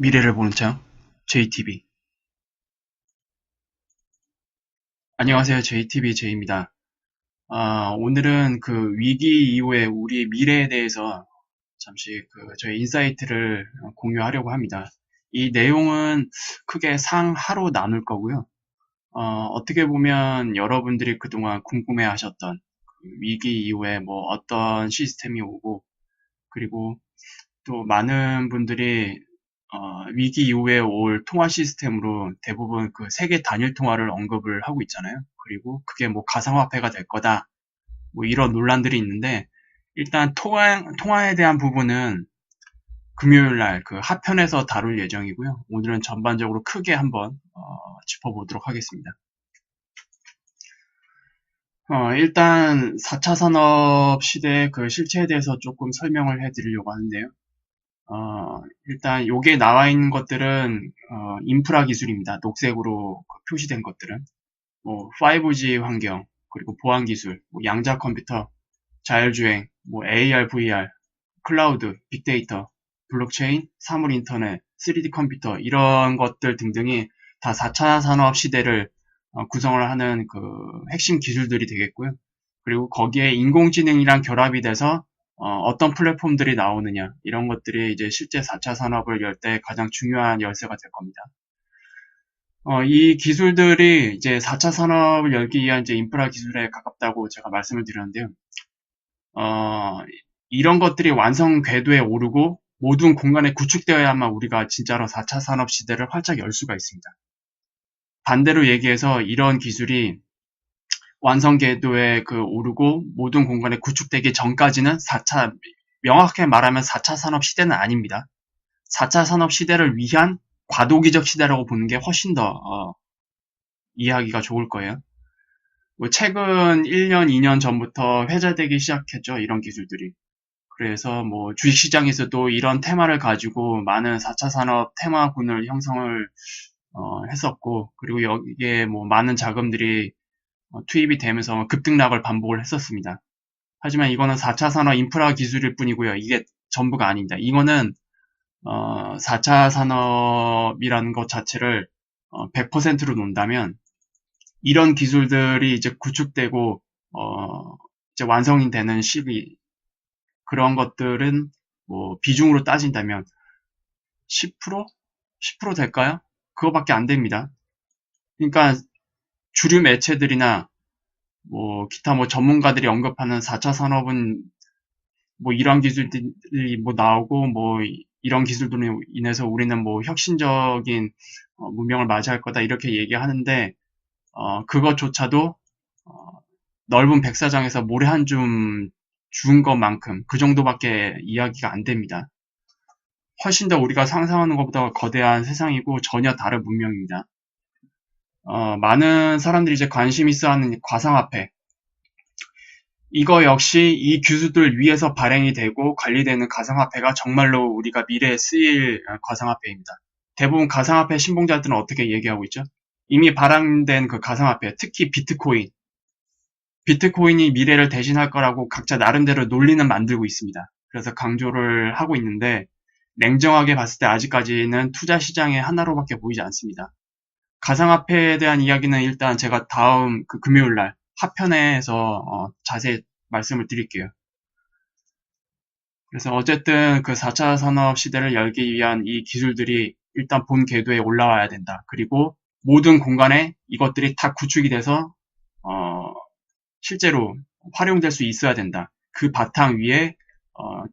미래를 보는 척 JTB. 안녕하세요. JTB J입니다. 오늘은 그 위기 이후의 우리의 미래에 대해서 잠시 저희 인사이트를 공유하려고 합니다. 이 내용은 크게 상하로 나눌 거고요. 어떻게 보면 여러분들이 그동안 궁금해 하셨던 위기 이후에 뭐 어떤 시스템이 오고, 그리고 또 많은 분들이 위기 이후에 올 통화 시스템으로 대부분 그 세계 단일 통화를 언급을 하고 있잖아요. 그리고 그게 뭐 가상화폐가 될 거다. 뭐 이런 논란들이 있는데, 일단 통화에 대한 부분은 금요일 날 그 하편에서 다룰 예정이고요. 오늘은 전반적으로 크게 한번 짚어보도록 하겠습니다. 일단 4차 산업 시대의 그 실체에 대해서 조금 설명을 해드리려고 하는데요. 일단 요게 나와 있는 것들은 인프라 기술입니다. 녹색으로 표시된 것들은 뭐 5G 환경, 그리고 보안 기술, 뭐 양자 컴퓨터, 자율주행, 뭐 AR, VR, 클라우드, 빅데이터, 블록체인, 사물 인터넷, 3D 컴퓨터 이런 것들 등등이 다 4차 산업 시대를 구성을 하는 그 핵심 기술들이 되겠고요. 그리고 거기에 인공지능이랑 결합이 돼서 어떤 플랫폼들이 나오느냐 이런 것들이 이제 실제 4차 산업을 열 때 가장 중요한 열쇠가 될 겁니다. 이 기술들이 이제 4차 산업을 열기 위한 이제 인프라 기술에 가깝다고 제가 말씀을 드렸는데요. 어, 이런 것들이 완성 궤도에 오르고 모든 공간에 구축되어야만 우리가 진짜로 4차 산업 시대를 활짝 열 수가 있습니다. 반대로 얘기해서 이런 기술이 완성 궤도에 오르고 모든 공간에 구축되기 전까지는 4차, 명확하게 말하면 4차 산업 시대는 아닙니다. 4차 산업 시대를 위한 과도기적 시대라고 보는 게 훨씬 더 이해하기가 좋을 거예요. 뭐 최근 1년, 2년 전부터 회자되기 시작했죠. 이런 기술들이. 그래서 뭐 주식시장에서도 이런 테마를 가지고 많은 4차 산업 테마군을 형성을 했었고, 그리고 여기에 뭐 많은 자금들이 투입이 되면서 급등락을 반복을 했었습니다. 하지만 이거는 4차 산업 인프라 기술일 뿐이고요. 이게 전부가 아닙니다. 이거는 4차 산업이라는 것 자체를 100%로 논다면 이런 기술들이 이제 구축되고 이제 완성이 되는 시기, 그런 것들은 뭐 비중으로 따진다면 10%? 10% 될까요? 그거밖에 안 됩니다. 그러니까 주류 매체들이나 뭐 기타 뭐 전문가들이 언급하는 4차 산업은 뭐 이런 기술들이 뭐 나오고 뭐 이런 기술들로 인해서 우리는 뭐 혁신적인 문명을 맞이할 거다 이렇게 얘기하는데 그것조차도 어, 넓은 백사장에서 모래 한 줌 주운 것만큼 그 정도밖에 이야기가 안 됩니다. 훨씬 더 우리가 상상하는 것보다 거대한 세상이고 전혀 다른 문명입니다. 많은 사람들이 이제 관심 있어 하는 가상화폐. 이거 역시 이 기술들 위에서 발행이 되고 관리되는 가상화폐가 정말로 우리가 미래에 쓰일 가상화폐입니다. 대부분 가상화폐 신봉자들은 어떻게 얘기하고 있죠? 이미 발행된 그 가상화폐, 특히 비트코인. 비트코인이 미래를 대신할 거라고 각자 나름대로 논리는 만들고 있습니다. 그래서 강조를 하고 있는데 냉정하게 봤을 때 아직까지는 투자 시장의 하나로밖에 보이지 않습니다. 가상화폐에 대한 이야기는 일단 제가 다음 금요일 날 하편에서 자세히 말씀을 드릴게요. 그래서 어쨌든 그 4차 산업 시대를 열기 위한 이 기술들이 일단 본 궤도에 올라와야 된다. 그리고 모든 공간에 이것들이 다 구축이 돼서 어, 실제로 활용될 수 있어야 된다. 그 바탕 위에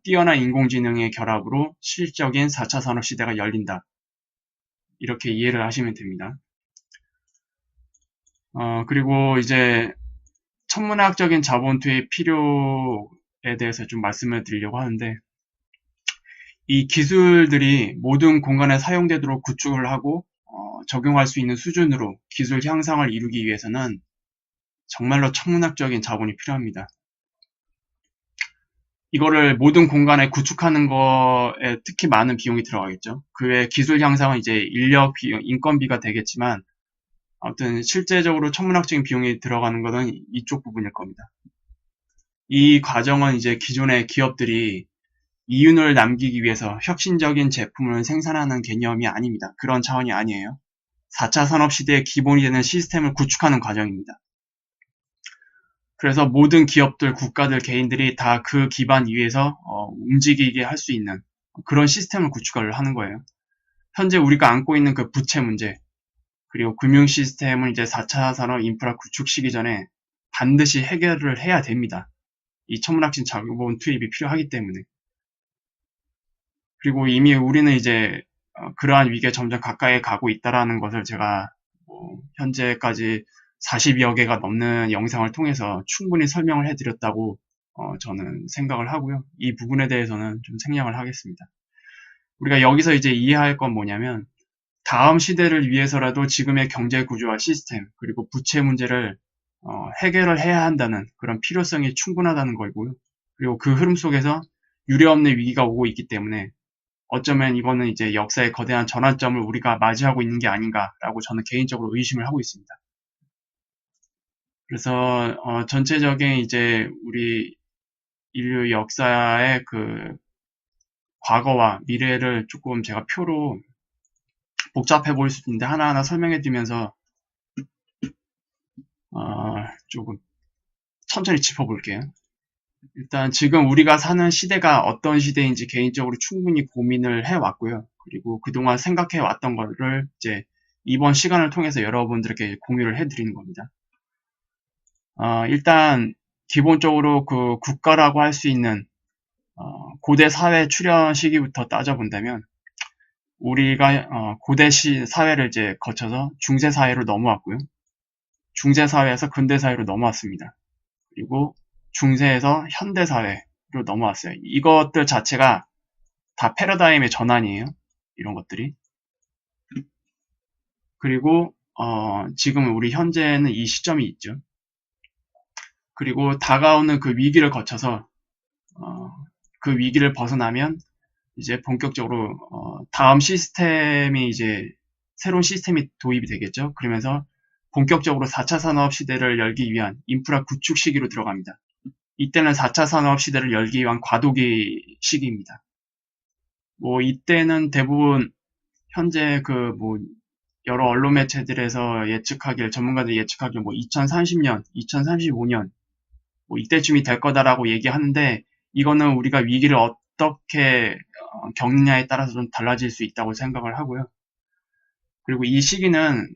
뛰어난 인공지능의 결합으로 실질적인 4차 산업 시대가 열린다. 이렇게 이해를 하시면 됩니다. 그리고 이제 천문학적인 자본 투입 필요에 대해서 좀 말씀을 드리려고 하는데, 이 기술들이 모든 공간에 사용되도록 구축을 하고 적용할 수 있는 수준으로 기술 향상을 이루기 위해서는 정말로 천문학적인 자본이 필요합니다. 이거를 모든 공간에 구축하는 거에 특히 많은 비용이 들어가겠죠. 그 외 기술 향상은 이제 인력 비용, 인건비가 되겠지만 아무튼 실제적으로 천문학적인 비용이 들어가는 것은 이쪽 부분일 겁니다. 이 과정은 이제 기존의 기업들이 이윤을 남기기 위해서 혁신적인 제품을 생산하는 개념이 아닙니다. 그런 차원이 아니에요. 4차 산업시대의 기본이 되는 시스템을 구축하는 과정입니다. 그래서 모든 기업들, 국가들, 개인들이 다 그 기반 위에서 움직이게 할 수 있는 그런 시스템을 구축을 하는 거예요. 현재 우리가 안고 있는 그 부채 문제, 그리고 금융 시스템은 이제 4차 산업 인프라 구축 시기 전에 반드시 해결을 해야 됩니다. 이 천문학적 자본 투입이 필요하기 때문에. 그리고 이미 우리는 이제 그러한 위기에 점점 가까이 가고 있다라는 것을 제가 현재까지 40여 개가 넘는 영상을 통해서 충분히 설명을 해드렸다고 저는 생각을 하고요. 이 부분에 대해서는 좀 생략을 하겠습니다. 우리가 여기서 이제 이해할 건 뭐냐면 다음 시대를 위해서라도 지금의 경제 구조와 시스템 그리고 부채 문제를 해결을 해야 한다는 그런 필요성이 충분하다는 거고요. 그리고 그 흐름 속에서 유례없는 위기가 오고 있기 때문에 어쩌면 이거는 이제 역사의 거대한 전환점을 우리가 맞이하고 있는 게 아닌가라고 저는 개인적으로 의심을 하고 있습니다. 그래서 전체적인 이제 우리 인류 역사의 그 과거와 미래를 조금 제가 표로 복잡해 보일 수도 있는데 하나하나 설명해 드리면서 조금 천천히 짚어볼게요. 일단 지금 우리가 사는 시대가 어떤 시대인지 개인적으로 충분히 고민을 해왔고요. 그리고 그동안 생각해 왔던 거를 이제 이번 시간을 통해서 여러분들에게 공유를 해드리는 겁니다. 일단 기본적으로 그 국가라고 할 수 있는 고대 사회 출현 시기부터 따져본다면 우리가 고대 사회를 이제 거쳐서 중세 사회로 넘어왔고요. 중세 사회에서 근대 사회로 넘어왔습니다. 그리고 중세에서 현대 사회로 넘어왔어요. 이것들 자체가 다 패러다임의 전환이에요. 이런 것들이. 그리고 지금 우리 현재는 이 시점이 있죠. 그리고 다가오는 그 위기를 거쳐서 그 위기를 벗어나면 이제 본격적으로 다음 시스템이 이제 새로운 시스템이 도입이 되겠죠. 그러면서 본격적으로 4차 산업 시대를 열기 위한 인프라 구축 시기로 들어갑니다. 이때는 4차 산업 시대를 열기 위한 과도기 시기입니다. 뭐 이때는 대부분 현재 그 뭐 여러 언론 매체들에서 예측하길 전문가들이 예측하길 뭐 2030년, 2035년 뭐 이때쯤이 될 거다라고 얘기하는데 이거는 우리가 위기를 어떻게 겪느냐에 따라서 좀 달라질 수 있다고 생각을 하고요. 그리고 이 시기는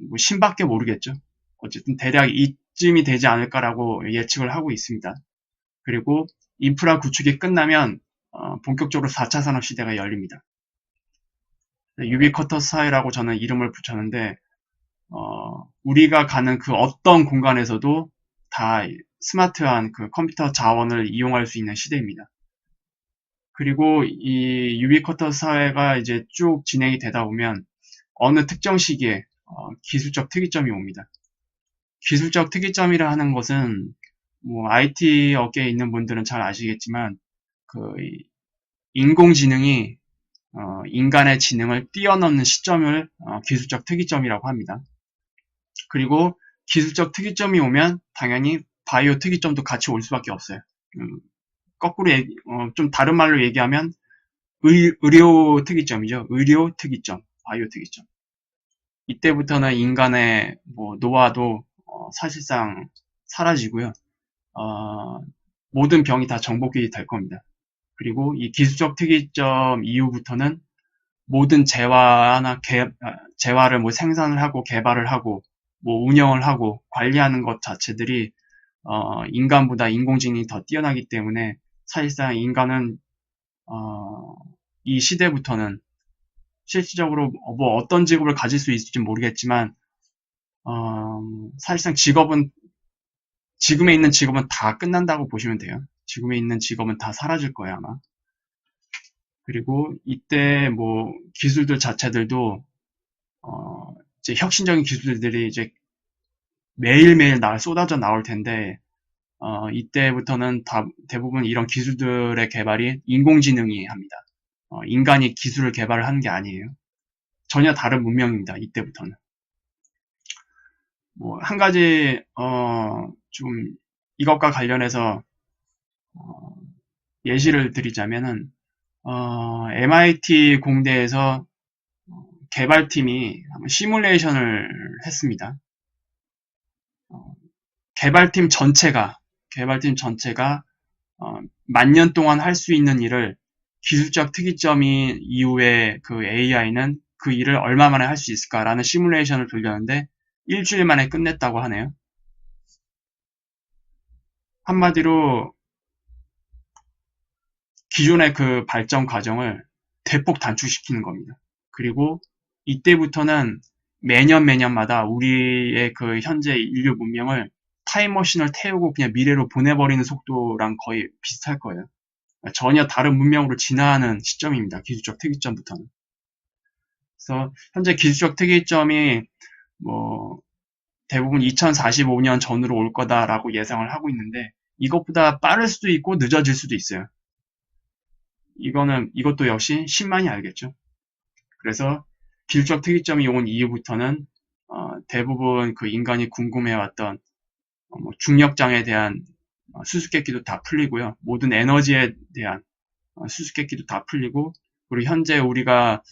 뭐 신밖에 모르겠죠. 어쨌든 대략 이쯤이 되지 않을까라고 예측을 하고 있습니다. 그리고 인프라 구축이 끝나면 본격적으로 4차 산업 시대가 열립니다. 유비쿼터 사회라고 저는 이름을 붙였는데 우리가 가는 그 어떤 공간에서도 다 스마트한 그 컴퓨터 자원을 이용할 수 있는 시대입니다. 그리고 이 유비쿼터 사회가 이제 쭉 진행이 되다 보면 어느 특정 시기에 기술적 특이점이 옵니다. 기술적 특이점이라 하는 것은 뭐 IT 업계에 있는 분들은 잘 아시겠지만 그 인공지능이 인간의 지능을 뛰어넘는 시점을 기술적 특이점이라고 합니다. 그리고 기술적 특이점이 오면 당연히 바이오 특이점도 같이 올 수밖에 없어요. 거꾸로 좀 다른 말로 얘기하면 의료 특이점이죠. 의료 특이점, 바이오 특이점. 이때부터는 인간의 뭐 노화도 사실상 사라지고요. 모든 병이 다 정복이 될 겁니다. 그리고 이 기술적 특이점 이후부터는 모든 재화를 뭐 생산을 하고 개발을 하고 뭐 운영을 하고 관리하는 것 자체들이 인간보다 인공지능이 더 뛰어나기 때문에 사실상 인간은 이 시대부터는 실질적으로 뭐 어떤 직업을 가질 수 있을지 모르겠지만 사실상 지금에 있는 직업은 다 끝난다고 보시면 돼요. 지금에 있는 직업은 다 사라질 거예요, 아마. 그리고 이때 뭐 기술들 자체들도 이제 혁신적인 기술들이 이제 매일매일 쏟아져 나올 텐데 이때부터는 대부분 이런 기술들의 개발이 인공지능이 합니다. 인간이 기술을 개발을 하는 게 아니에요. 전혀 다른 문명입니다. 이때부터는. 뭐 한 가지 좀 이것과 관련해서 예시를 드리자면은 MIT 공대에서 개발팀이 시뮬레이션을 했습니다. 개발팀 전체가 10,000년 동안 할 수 있는 일을 기술적 특이점이 이후에 그 AI는 그 일을 얼마 만에 할 수 있을까라는 시뮬레이션을 돌렸는데 일주일 만에 끝냈다고 하네요. 한마디로 기존의 그 발전 과정을 대폭 단축시키는 겁니다. 그리고 이때부터는 매년마다 우리의 그 현재 인류 문명을 타임머신을 태우고 그냥 미래로 보내버리는 속도랑 거의 비슷할 거예요. 전혀 다른 문명으로 진화하는 시점입니다. 기술적 특이점부터는. 그래서 현재 기술적 특이점이 뭐 대부분 2045년 전으로 올 거다라고 예상을 하고 있는데 이것보다 빠를 수도 있고 늦어질 수도 있어요. 이것도 역시 신만이 알겠죠. 그래서 기술적 특이점이 온 이후부터는 대부분 그 인간이 궁금해왔던 뭐 중력장에 대한 수수께끼도 다 풀리고요. 모든 에너지에 대한 수수께끼도 다 풀리고 그리고 현재 우리가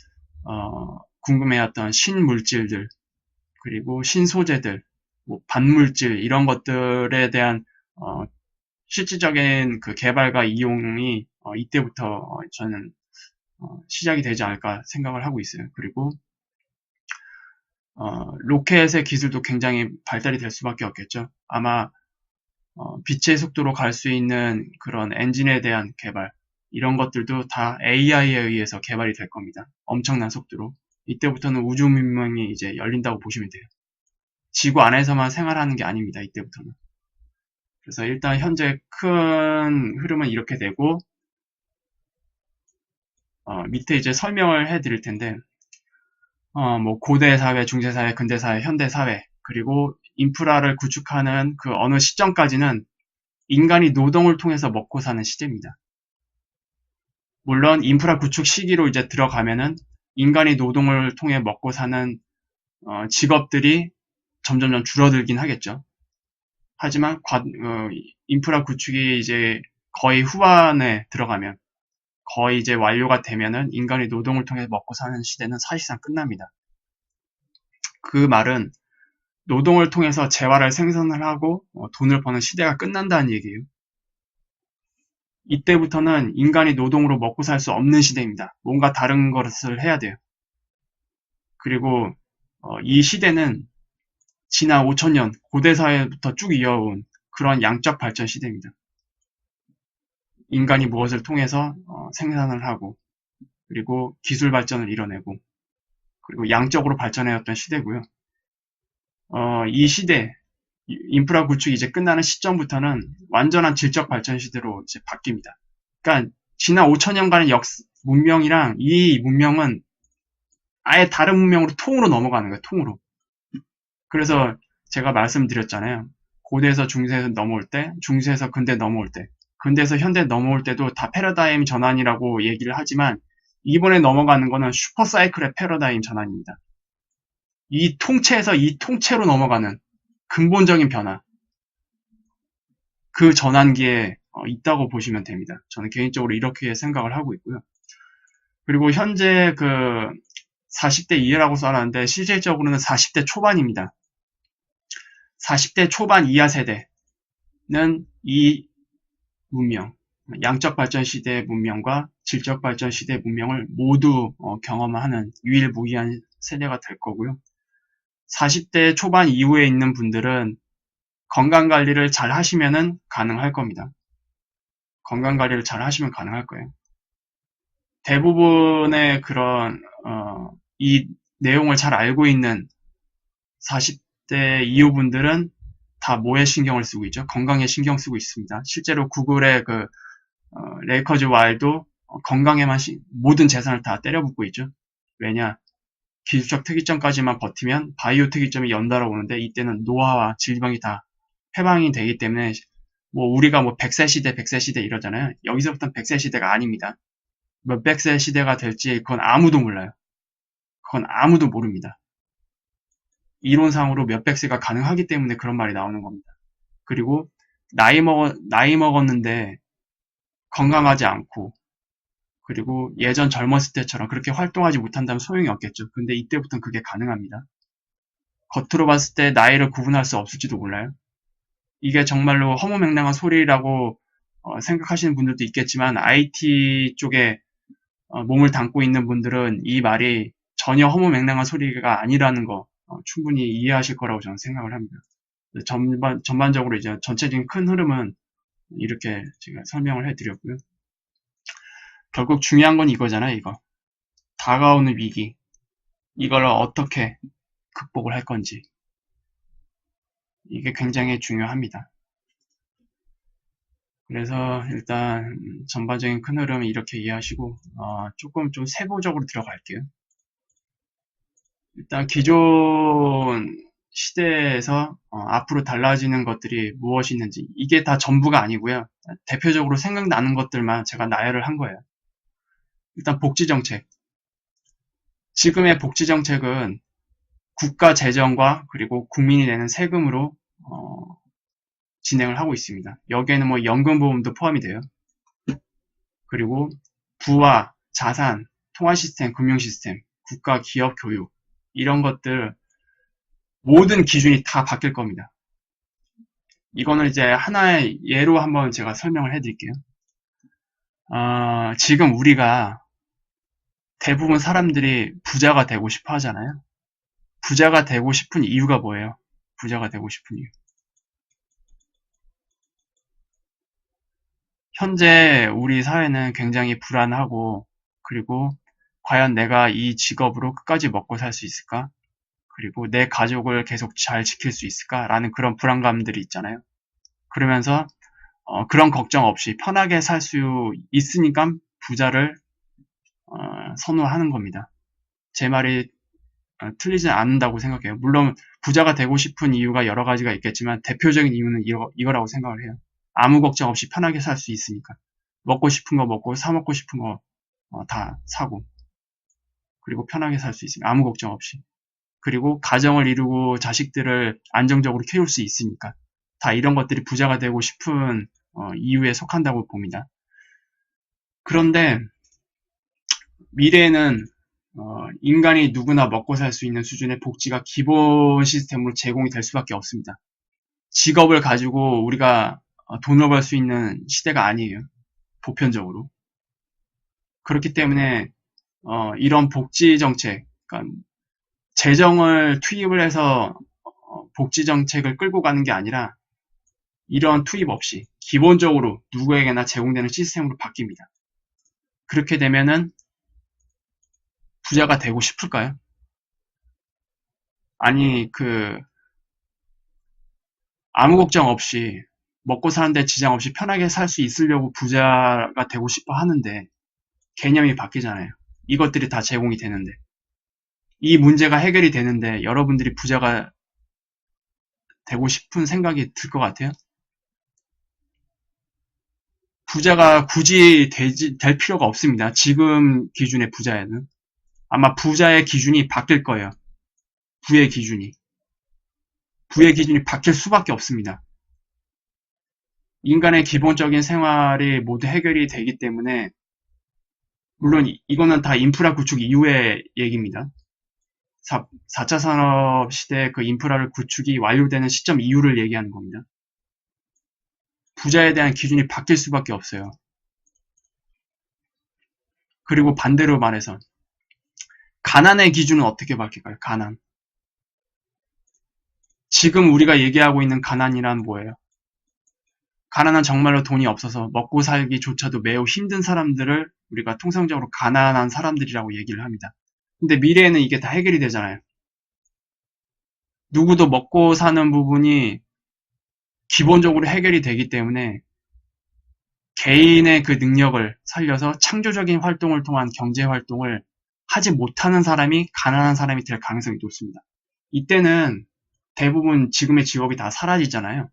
궁금해왔던 신물질들 그리고 신소재들 뭐 반물질 이런 것들에 대한 실질적인 그 개발과 이용이 이때부터 저는 시작이 되지 않을까 생각을 하고 있어요. 그리고 로켓의 기술도 굉장히 발달이 될 수밖에 없겠죠. 아마 빛의 속도로 갈 수 있는 그런 엔진에 대한 개발 이런 것들도 다 AI에 의해서 개발이 될 겁니다. 엄청난 속도로. 이때부터는 우주 문명이 이제 열린다고 보시면 돼요. 지구 안에서만 생활하는 게 아닙니다. 이때부터는. 그래서 일단 현재 큰 흐름은 이렇게 되고 밑에 이제 설명을 해드릴 텐데 뭐 고대 사회, 중세 사회, 근대 사회, 현대 사회 그리고 인프라를 구축하는 그 어느 시점까지는 인간이 노동을 통해서 먹고 사는 시대입니다. 물론 인프라 구축 시기로 이제 들어가면은 인간이 노동을 통해 먹고 사는 직업들이 점점점 줄어들긴 하겠죠. 하지만 인프라 구축이 이제 거의 후반에 들어가면 거의 이제 완료가 되면은 인간이 노동을 통해 먹고 사는 시대는 사실상 끝납니다. 그 말은 노동을 통해서 재화를 생산을 하고 돈을 버는 시대가 끝난다는 얘기예요. 이때부터는 인간이 노동으로 먹고 살 수 없는 시대입니다. 뭔가 다른 것을 해야 돼요. 그리고 이 시대는 지난 5,000년 고대 사회부터 쭉 이어온 그런 양적 발전 시대입니다. 인간이 무엇을 통해서 생산을 하고 그리고 기술 발전을 이뤄내고 그리고 양적으로 발전해왔던 시대고요. 이 시대 인프라 구축이 이제 끝나는 시점부터는 완전한 질적 발전 시대로 이제 바뀝니다. 그러니까 지난 5,000년간의 문명이랑 이 문명은 아예 다른 문명으로 통으로 넘어가는 거예요. 통으로. 그래서 제가 말씀드렸잖아요. 고대에서 중세에서 넘어올 때, 중세에서 근대 넘어올 때, 근대에서 현대 넘어올 때도 다 패러다임 전환이라고 얘기를 하지만 이번에 넘어가는 거는 슈퍼사이클의 패러다임 전환입니다. 이 통째에서 이 통째로 넘어가는 근본적인 변화. 그 전환기에 있다고 보시면 됩니다. 저는 개인적으로 이렇게 생각을 하고 있고요. 그리고 현재 그 40대 이하라고 써놨는데 실질적으로는 40대 초반입니다. 40대 초반 이하 세대는 이 문명, 양적 발전 시대의 문명과 질적 발전 시대의 문명을 모두 경험하는 유일무이한 세대가 될 거고요. 40대 초반 이후에 있는 분들은 건강관리를 잘 하시면은 가능할 겁니다. 건강관리를 잘 하시면 가능할 거예요. 대부분의 그런 이 내용을 잘 알고 있는 40대 이후 분들은 다 뭐에 신경을 쓰고 있죠? 건강에 신경 쓰고 있습니다. 실제로 구글의 그 레이커즈 와일도 건강에만 모든 재산을 다 때려붓고 있죠. 왜냐? 기술적 특이점까지만 버티면 바이오 특이점이 연달아 오는데 이때는 노화와 질병이 다 해방이 되기 때문에 뭐 우리가 뭐 100세 시대, 100세 시대 이러잖아요. 여기서부터는 100세 시대가 아닙니다. 몇백 세 시대가 될지 그건 아무도 몰라요. 그건 아무도 모릅니다. 이론상으로 몇백 세가 가능하기 때문에 그런 말이 나오는 겁니다. 그리고 나이 먹었는데 건강하지 않고 그리고 예전 젊었을 때처럼 그렇게 활동하지 못한다면 소용이 없겠죠. 근데 이때부터는 그게 가능합니다. 겉으로 봤을 때 나이를 구분할 수 없을지도 몰라요. 이게 정말로 허무맹랑한 소리라고 생각하시는 분들도 있겠지만 IT 쪽에 몸을 담고 있는 분들은 이 말이 전혀 허무맹랑한 소리가 아니라는 거 충분히 이해하실 거라고 저는 생각을 합니다. 전반적으로 이제 전체적인 큰 흐름은 이렇게 제가 설명을 해드렸고요. 결국 중요한 건 이거잖아요, 이거. 다가오는 위기. 이걸 어떻게 극복을 할 건지. 이게 굉장히 중요합니다. 그래서 일단 전반적인 큰 흐름은 이렇게 이해하시고 조금 좀 세부적으로 들어갈게요. 일단 기존 시대에서 앞으로 달라지는 것들이 무엇이 있는지 이게 다 전부가 아니고요. 대표적으로 생각나는 것들만 제가 나열을 한 거예요. 일단 복지정책. 지금의 복지정책은 국가 재정과 그리고 국민이 내는 세금으로 진행을 하고 있습니다. 여기에는 뭐 연금보험도 포함이 돼요. 그리고 부와 자산, 통화 시스템, 금융 시스템, 국가, 기업, 교육 이런 것들 모든 기준이 다 바뀔 겁니다. 이거는 이제 하나의 예로 한번 제가 설명을 해드릴게요. 지금 우리가 대부분 사람들이 부자가 되고 싶어 하잖아요. 부자가 되고 싶은 이유가 뭐예요? 부자가 되고 싶은 이유. 현재 우리 사회는 굉장히 불안하고 그리고 과연 내가 이 직업으로 끝까지 먹고 살 수 있을까? 그리고 내 가족을 계속 잘 지킬 수 있을까라는 그런 불안감들이 있잖아요. 그러면서 그런 걱정 없이 편하게 살 수 있으니까 부자를 선호하는 겁니다. 제 말이 틀리지 않는다고 생각해요. 물론 부자가 되고 싶은 이유가 여러 가지가 있겠지만 대표적인 이유는 이거라고 생각을 해요. 아무 걱정 없이 편하게 살 수 있으니까. 먹고 싶은 거 먹고 사 먹고 싶은 거 다 사고 그리고 편하게 살 수 있으니까 아무 걱정 없이. 그리고 가정을 이루고 자식들을 안정적으로 키울 수 있으니까. 다 이런 것들이 부자가 되고 싶은 이유에 속한다고 봅니다. 그런데 미래에는 인간이 누구나 먹고 살 수 있는 수준의 복지가 기본 시스템으로 제공이 될 수밖에 없습니다. 직업을 가지고 우리가 돈을 벌 수 있는 시대가 아니에요. 보편적으로. 그렇기 때문에 이런 복지 정책, 그러니까 재정을 투입을 해서 복지 정책을 끌고 가는 게 아니라 이런 투입 없이 기본적으로 누구에게나 제공되는 시스템으로 바뀝니다. 그렇게 되면은 부자가 되고 싶을까요? 아니 아무 걱정 없이 먹고 사는데 지장 없이 편하게 살 수 있으려고 부자가 되고 싶어 하는데 개념이 바뀌잖아요. 이것들이 다 제공이 되는데 이 문제가 해결이 되는데 여러분들이 부자가 되고 싶은 생각이 들 것 같아요? 부자가 굳이 될 필요가 없습니다. 지금 기준의 부자에는. 아마 부자의 기준이 바뀔 거예요. 부의 기준이. 부의 기준이 바뀔 수밖에 없습니다. 인간의 기본적인 생활이 모두 해결이 되기 때문에 물론 이거는 다 인프라 구축 이후의 얘기입니다. 4차 산업 시대 그 인프라를 구축이 완료되는 시점 이후를 얘기하는 겁니다. 부자에 대한 기준이 바뀔 수밖에 없어요. 그리고 반대로 말해서 가난의 기준은 어떻게 바뀔까요? 가난. 지금 우리가 얘기하고 있는 가난이란 뭐예요? 가난은 정말로 돈이 없어서 먹고 살기조차도 매우 힘든 사람들을 우리가 통상적으로 가난한 사람들이라고 얘기를 합니다. 근데 미래에는 이게 다 해결이 되잖아요. 누구도 먹고 사는 부분이 기본적으로 해결이 되기 때문에 개인의 그 능력을 살려서 창조적인 활동을 통한 경제 활동을 하지 못하는 사람이 가난한 사람이 될 가능성이 높습니다. 이때는 대부분 지금의 직업이 다 사라지잖아요.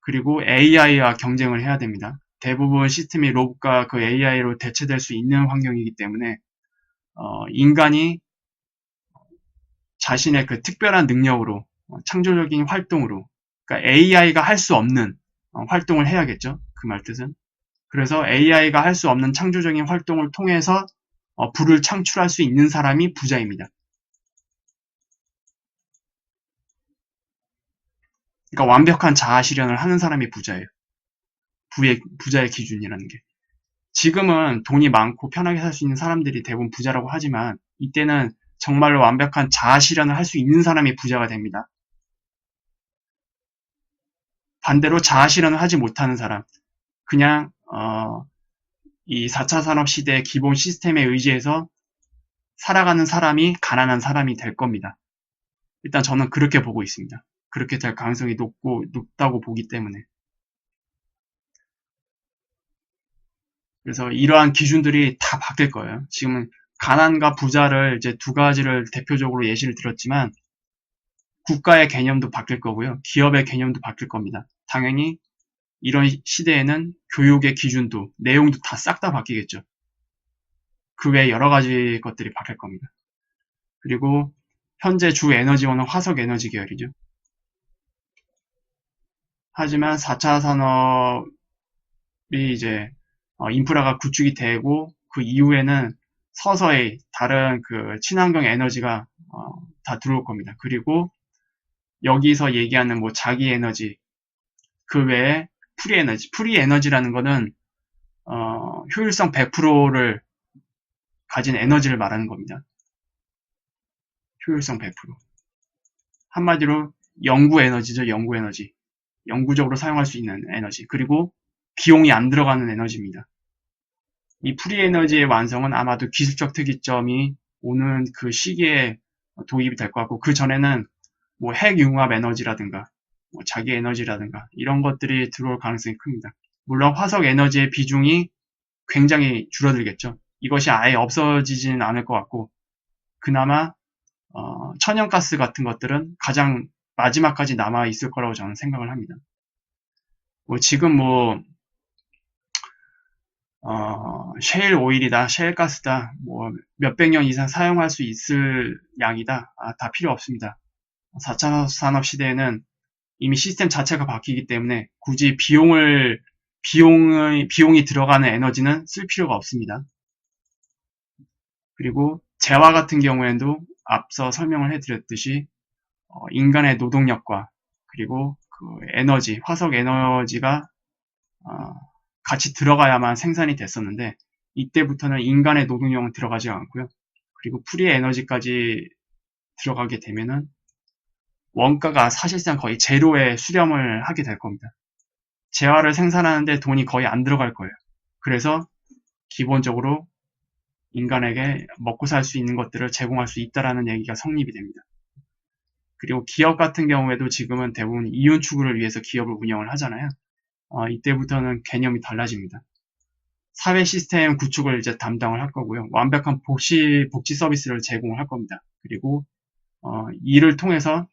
그리고 AI와 경쟁을 해야 됩니다. 대부분 시스템이 로봇과 그 AI로 대체될 수 있는 환경이기 때문에 인간이 자신의 그 특별한 능력으로 창조적인 활동으로 그러니까 AI가 할 수 없는 활동을 해야겠죠. 그 말 뜻은. 그래서 AI가 할 수 없는 창조적인 활동을 통해서 부를 창출할 수 있는 사람이 부자입니다. 그러니까 완벽한 자아 실현을 하는 사람이 부자예요. 부자의 기준이라는 게. 지금은 돈이 많고 편하게 살 수 있는 사람들이 대부분 부자라고 하지만 이때는 정말로 완벽한 자아 실현을 할 수 있는 사람이 부자가 됩니다. 반대로 자아 실현을 하지 못하는 사람, 그냥 이 4차 산업 시대의 기본 시스템에 의지해서 살아가는 사람이 가난한 사람이 될 겁니다. 일단 저는 그렇게 보고 있습니다. 그렇게 될 가능성이 높다고 보기 때문에. 그래서 이러한 기준들이 다 바뀔 거예요. 지금은 가난과 부자를 이제 두 가지를 대표적으로 예시를 들었지만 국가의 개념도 바뀔 거고요. 기업의 개념도 바뀔 겁니다. 당연히 이런 시대에는 교육의 기준도, 내용도 다 싹 다 바뀌겠죠. 그 외에 여러 가지 것들이 바뀔 겁니다. 그리고 현재 주 에너지원은 화석 에너지 계열이죠. 하지만 4차 산업이 이제 인프라가 구축이 되고 그 이후에는 서서히 다른 그 친환경 에너지가 다 들어올 겁니다. 그리고 여기서 얘기하는 뭐 자기 에너지 그 외에 프리 에너지라는 거는 효율성 100%를 가진 에너지를 말하는 겁니다. 효율성 100%. 한마디로 연구 에너지죠, 연구 에너지. 영구적으로 사용할 수 있는 에너지. 그리고 비용이 안 들어가는 에너지입니다. 이 프리 에너지의 완성은 아마도 기술적 특이점이 오는 그 시기에 도입이 될 것 같고, 그 전에는 뭐 핵융합 에너지라든가, 뭐 자기 에너지라든가, 이런 것들이 들어올 가능성이 큽니다. 물론 화석 에너지의 비중이 굉장히 줄어들겠죠. 이것이 아예 없어지지는 않을 것 같고, 그나마 천연가스 같은 것들은 가장 마지막까지 남아 있을 거라고 저는 생각을 합니다. 뭐 지금 뭐 셰일 오일이다, 셰일 가스다, 뭐 몇백 년 이상 사용할 수 있을 양이다, 다 필요 없습니다. 4차 산업 시대에는 이미 시스템 자체가 바뀌기 때문에 굳이 비용이 들어가는 에너지는 쓸 필요가 없습니다. 그리고 재화 같은 경우에도 앞서 설명을 해드렸듯이 인간의 노동력과 그리고 그 에너지, 화석 에너지가 같이 들어가야만 생산이 됐었는데 이때부터는 인간의 노동력은 들어가지 않고요. 그리고 프리 에너지까지 들어가게 되면은 원가가 사실상 거의 제로에 수렴을 하게 될 겁니다. 재화를 생산하는데 돈이 거의 안 들어갈 거예요. 그래서 기본적으로 인간에게 먹고 살 수 있는 것들을 제공할 수 있다라는 얘기가 성립이 됩니다. 그리고 기업 같은 경우에도 지금은 대부분 이윤 추구를 위해서 기업을 운영을 하잖아요. 이때부터는 개념이 달라집니다. 사회 시스템 구축을 이제 담당을 할 거고요. 완벽한 복지 서비스를 제공을 할 겁니다. 그리고 이를 통해서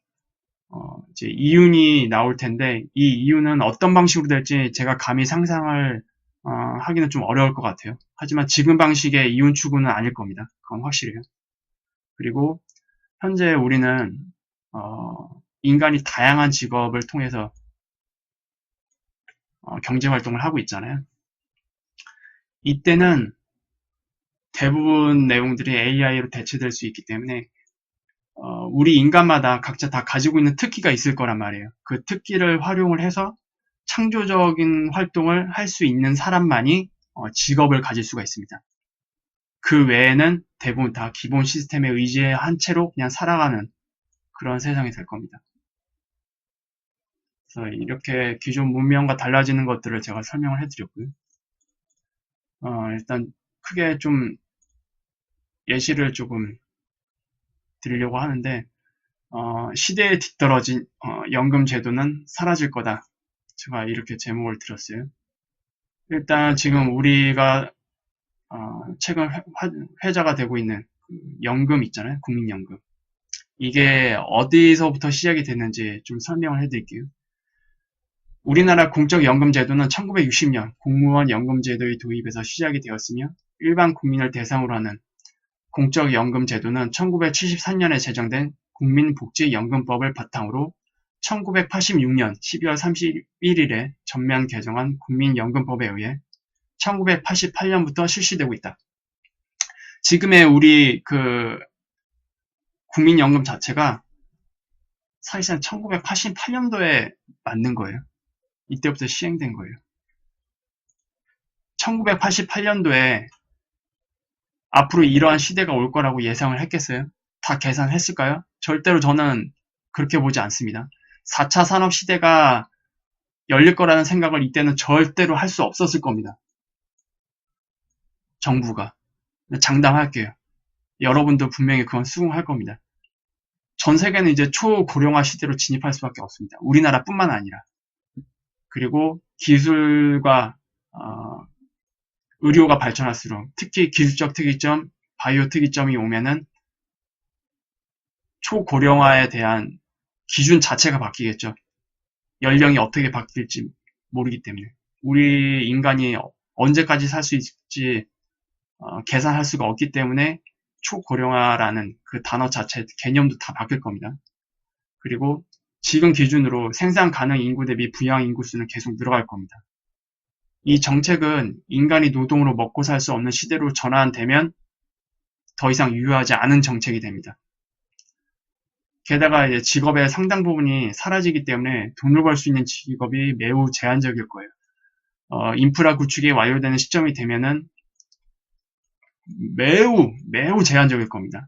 이제 이윤이 나올 텐데 이 이윤은 어떤 방식으로 될지 제가 감히 상상을 하기는 좀 어려울 것 같아요. 하지만 지금 방식의 이윤 추구는 아닐 겁니다. 그건 확실해요. 그리고 현재 우리는 인간이 다양한 직업을 통해서 경제 활동을 하고 있잖아요. 이때는 대부분 내용들이 AI로 대체될 수 있기 때문에 우리 인간마다 각자 다 가지고 있는 특기가 있을 거란 말이에요. 그 특기를 활용을 해서 창조적인 활동을 할 수 있는 사람만이 직업을 가질 수가 있습니다. 그 외에는 대부분 다 기본 시스템에 의지한 채로 그냥 살아가는 그런 세상이 될 겁니다. 그래서 이렇게 기존 문명과 달라지는 것들을 제가 설명을 해드렸고요. 일단 크게 좀 예시를 조금 드리려고 하는데 시대에 뒤떨어진 연금 제도는 사라질 거다. 제가 이렇게 제목을 들었어요. 일단 지금 우리가 최근 회자가 되고 있는 그 연금 있잖아요. 국민연금. 이게 어디서부터 시작이 됐는지 좀 설명을 해드릴게요. 우리나라 공적연금 제도는 1960년 공무원 연금 제도의 도입에서 시작이 되었으며 일반 국민을 대상으로 하는 공적연금 제도는 1973년에 제정된 국민복지연금법을 바탕으로 1986년 12월 31일에 전면 개정한 국민연금법에 의해 1988년부터 실시되고 있다. 지금의 우리 그 국민연금 자체가 사실상 1988년도에 만든 거예요. 이때부터 시행된 거예요. 1988년도에 앞으로 이러한 시대가 올 거라고 예상을 했겠어요? 다 계산했을까요? 절대로 저는 그렇게 보지 않습니다. 4차 산업 시대가 열릴 거라는 생각을 이때는 절대로 할 수 없었을 겁니다. 정부가. 장담할게요. 여러분도 분명히 그건 수긍할 겁니다. 전 세계는 이제 초고령화 시대로 진입할 수밖에 없습니다. 우리나라뿐만 아니라. 그리고 기술과 의료가 발전할수록 특히 기술적 특이점, 바이오 특이점이 오면은 초고령화에 대한 기준 자체가 바뀌겠죠. 연령이 어떻게 바뀔지 모르기 때문에. 우리 인간이 언제까지 살 수 있을지 계산할 수가 없기 때문에 초고령화라는 그 단어 자체 개념도 다 바뀔 겁니다. 그리고 지금 기준으로 생산 가능 인구 대비 부양 인구 수는 계속 늘어갈 겁니다. 이 정책은 인간이 노동으로 먹고 살 수 없는 시대로 전환되면 더 이상 유효하지 않은 정책이 됩니다. 게다가 이제 직업의 상당 부분이 사라지기 때문에 돈을 벌 수 있는 직업이 매우 제한적일 거예요. 인프라 구축이 완료되는 시점이 되면은 매우 제한적일 겁니다.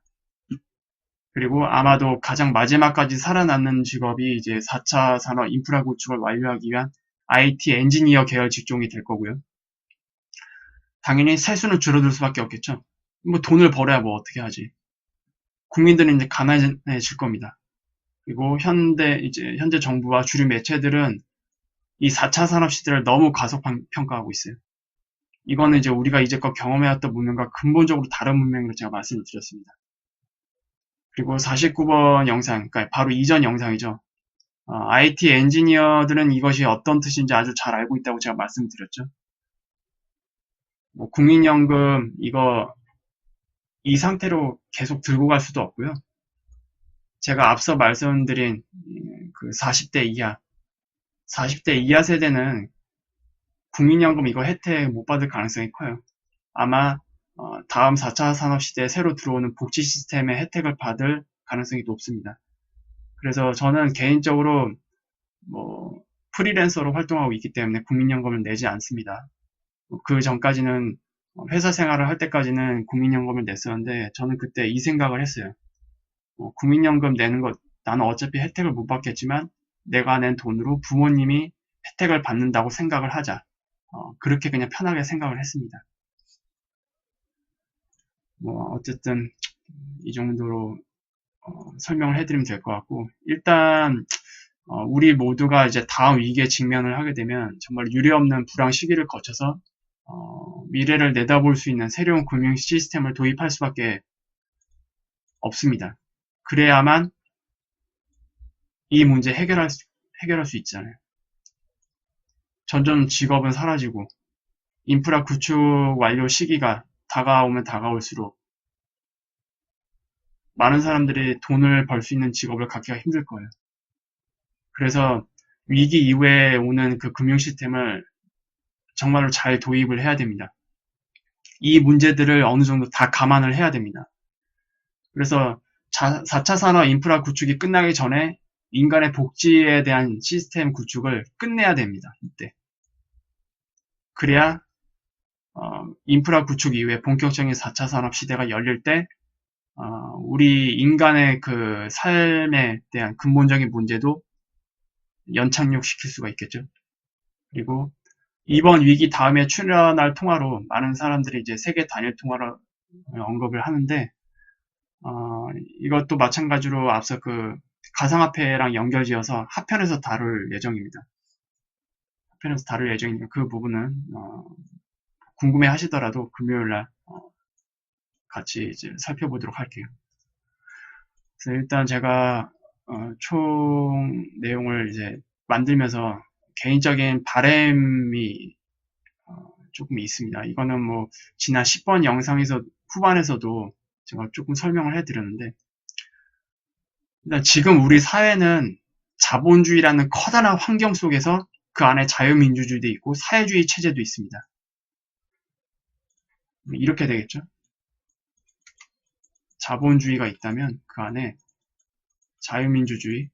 그리고 아마도 가장 마지막까지 살아남는 직업이 이제 4차 산업 인프라 구축을 완료하기 위한 IT 엔지니어 계열 직종이 될 거고요. 당연히 세수는 줄어들 수밖에 없겠죠. 뭐 돈을 벌어야 뭐 어떻게 하지. 국민들은 이제 가난해질 겁니다. 그리고 현재 정부와 주류 매체들은 이 4차 산업 시대를 너무 과소평가하고 있어요. 이거는 이제 우리가 이제껏 경험해왔던 문명과 근본적으로 다른 문명으로 제가 말씀을 드렸습니다. 그리고 49번 영상, 그러니까 바로 이전 영상이죠. IT 엔지니어들은 이것이 어떤 뜻인지 아주 잘 알고 있다고 제가 말씀드렸죠. 뭐 국민연금 이거 이 상태로 계속 들고 갈 수도 없고요. 제가 앞서 말씀드린 그 40대 이하 세대는 국민연금 이거 혜택 못 받을 가능성이 커요. 아마 다음 4차 산업시대에 새로 들어오는 복지 시스템의 혜택을 받을 가능성이 높습니다. 그래서 저는 개인적으로 뭐 프리랜서로 활동하고 있기 때문에 국민연금을 내지 않습니다. 그 전까지는 회사 생활을 할 때까지는 국민연금을 냈었는데 저는 그때 이 생각을 했어요. 국민연금 내는 것 나는 어차피 혜택을 못 받겠지만 내가 낸 돈으로 부모님이 혜택을 받는다고 생각을 하자. 그렇게 그냥 편하게 생각을 했습니다. 뭐 어쨌든 이 정도로 설명을 해드리면 될 것 같고 일단 우리 모두가 이제 다음 위기에 직면을 하게 되면 정말 유례없는 불황 시기를 거쳐서 미래를 내다볼 수 있는 새로운 금융 시스템을 도입할 수밖에 없습니다. 그래야만 이 문제 해결할 수 있잖아요. 점점 직업은 사라지고 인프라 구축 완료 시기가 다가오면 다가올수록 많은 사람들이 돈을 벌 수 있는 직업을 갖기가 힘들 거예요. 그래서 위기 이후에 오는 그 금융 시스템을 정말로 잘 도입을 해야 됩니다. 이 문제들을 어느 정도 다 감안을 해야 됩니다. 그래서 4차 산업 인프라 구축이 끝나기 전에 인간의 복지에 대한 시스템 구축을 끝내야 됩니다. 이때. 그래야 인프라 구축 이후에 본격적인 4차 산업 시대가 열릴 때 우리 인간의 그 삶에 대한 근본적인 문제도 연착륙시킬 수가 있겠죠. 그리고 이번 위기 다음에 출연할 통화로 많은 사람들이 이제 세계 단일 통화로 언급을 하는데 이것도 마찬가지로 앞서 그 가상화폐랑 연결지어서 하편에서 다룰 예정입니다. 하편에서 다룰 예정이니까 그 부분은 궁금해 하시더라도 금요일날 같이 이제 살펴보도록 할게요. 그래서 일단 제가 총 내용을 이제 만들면서 개인적인 바람이 조금 있습니다. 이거는 뭐 지난 10번 영상에서 후반에서도 제가 조금 설명을 해드렸는데 일단 지금 우리 사회는 자본주의라는 커다란 환경 속에서 그 안에 자유민주주의도 있고 사회주의 체제도 있습니다. 이렇게 되겠죠. 자본주의가 있다면 그 안에 자유민주주의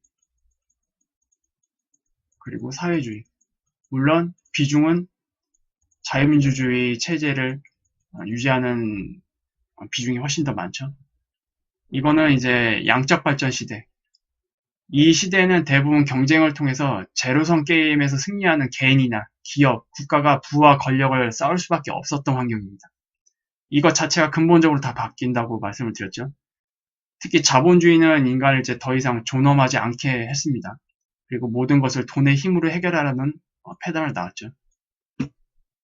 그리고 사회주의, 물론 비중은 자유민주주의 체제를 유지하는 비중이 훨씬 더 많죠. 이거는 이제 양적 발전 시대. 이 시대는 대부분 경쟁을 통해서 제로섬 게임에서 승리하는 개인이나 기업, 국가가 부와 권력을 쌓을 수밖에 없었던 환경입니다. 이것 자체가 근본적으로 다 바뀐다고 말씀을 드렸죠. 특히 자본주의는 인간을 이제 더 이상 존엄하지 않게 했습니다. 그리고 모든 것을 돈의 힘으로 해결하라는 패단을 낳았죠.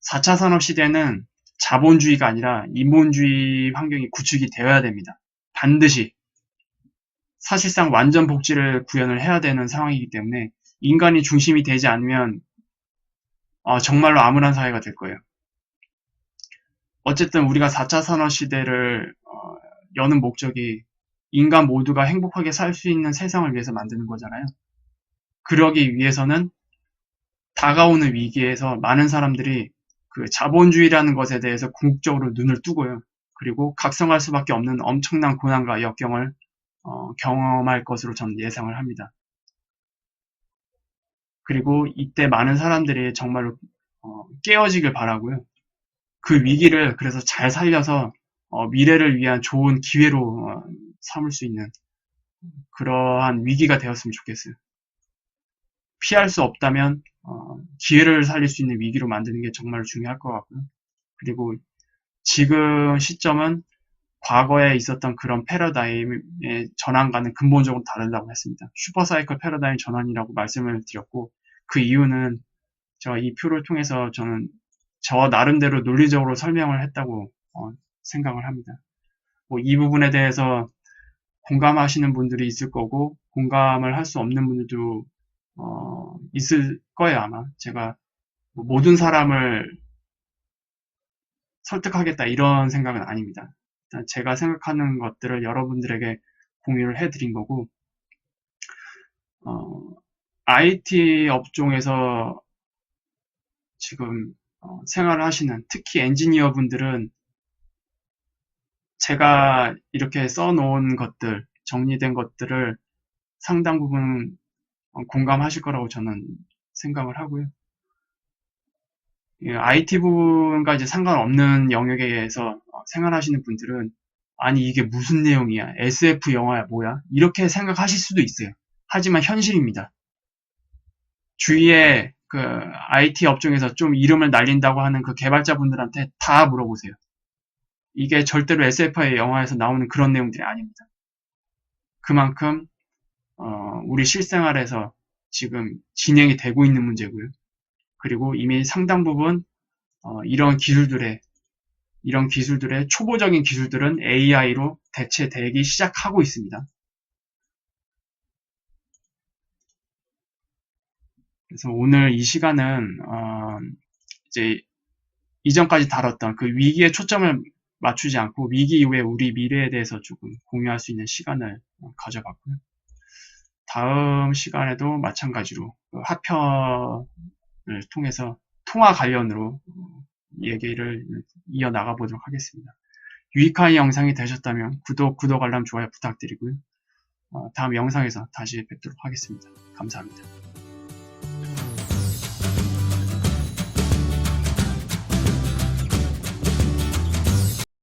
4차 산업 시대는 자본주의가 아니라 인본주의 환경이 구축이 되어야 됩니다. 반드시. 사실상 완전 복지를 구현을 해야 되는 상황이기 때문에 인간이 중심이 되지 않으면 정말로 암울한 사회가 될 거예요. 어쨌든 우리가 4차 산업 시대를 여는 목적이 인간 모두가 행복하게 살 수 있는 세상을 위해서 만드는 거잖아요. 그러기 위해서는 다가오는 위기에서 많은 사람들이 그 자본주의라는 것에 대해서 궁극적으로 눈을 뜨고요. 그리고 각성할 수밖에 없는 엄청난 고난과 역경을 경험할 것으로 저는 예상을 합니다. 그리고 이때 많은 사람들이 정말로 깨어지길 바라고요. 그 위기를 그래서 잘 살려서 미래를 위한 좋은 기회로 삼을 수 있는 그러한 위기가 되었으면 좋겠어요. 피할 수 없다면 기회를 살릴 수 있는 위기로 만드는 게 정말 중요할 것 같고요. 그리고 지금 시점은 과거에 있었던 그런 패러다임의 전환과는 근본적으로 다르다고 했습니다. 슈퍼사이클 패러다임 전환이라고 말씀을 드렸고 그 이유는 제가 이 표를 통해서 저는 저 나름대로 논리적으로 설명을 했다고 생각을 합니다. 이 부분에 대해서 공감하시는 분들이 있을 거고 공감을 할 수 없는 분들도 있을 거예요 아마. 제가 모든 사람을 설득하겠다 이런 생각은 아닙니다. 일단 제가 생각하는 것들을 여러분들에게 공유를 해드린 거고 IT 업종에서 지금 생활을 하시는 특히 엔지니어 분들은 제가 이렇게 써놓은 것들, 정리된 것들을 상당 부분 공감하실 거라고 저는 생각을 하고요. IT 부분과 이제 상관없는 영역에서 생활하시는 분들은 아니 이게 무슨 내용이야? SF 영화야 뭐야? 이렇게 생각하실 수도 있어요. 하지만 현실입니다. 주위에 그 IT 업종에서 좀 이름을 날린다고 하는 그 개발자분들한테 다 물어보세요. 이게 절대로 SF의 영화에서 나오는 그런 내용들이 아닙니다. 그만큼 우리 실생활에서 지금 진행이 되고 있는 문제고요. 그리고 이미 상당 부분 이런 기술들의 초보적인 기술들은 AI로 대체되기 시작하고 있습니다. 그래서 오늘 이 시간은 이제 이전까지 다뤘던 그 위기에 초점을 맞추지 않고 위기 이후에 우리 미래에 대해서 조금 공유할 수 있는 시간을 가져봤고요. 다음 시간에도 마찬가지로 그 하편을 통해서 통화 관련으로 얘기를 이어나가 보도록 하겠습니다. 유익한 영상이 되셨다면 구독, 알람, 좋아요 부탁드리고요. 다음 영상에서 다시 뵙도록 하겠습니다. 감사합니다.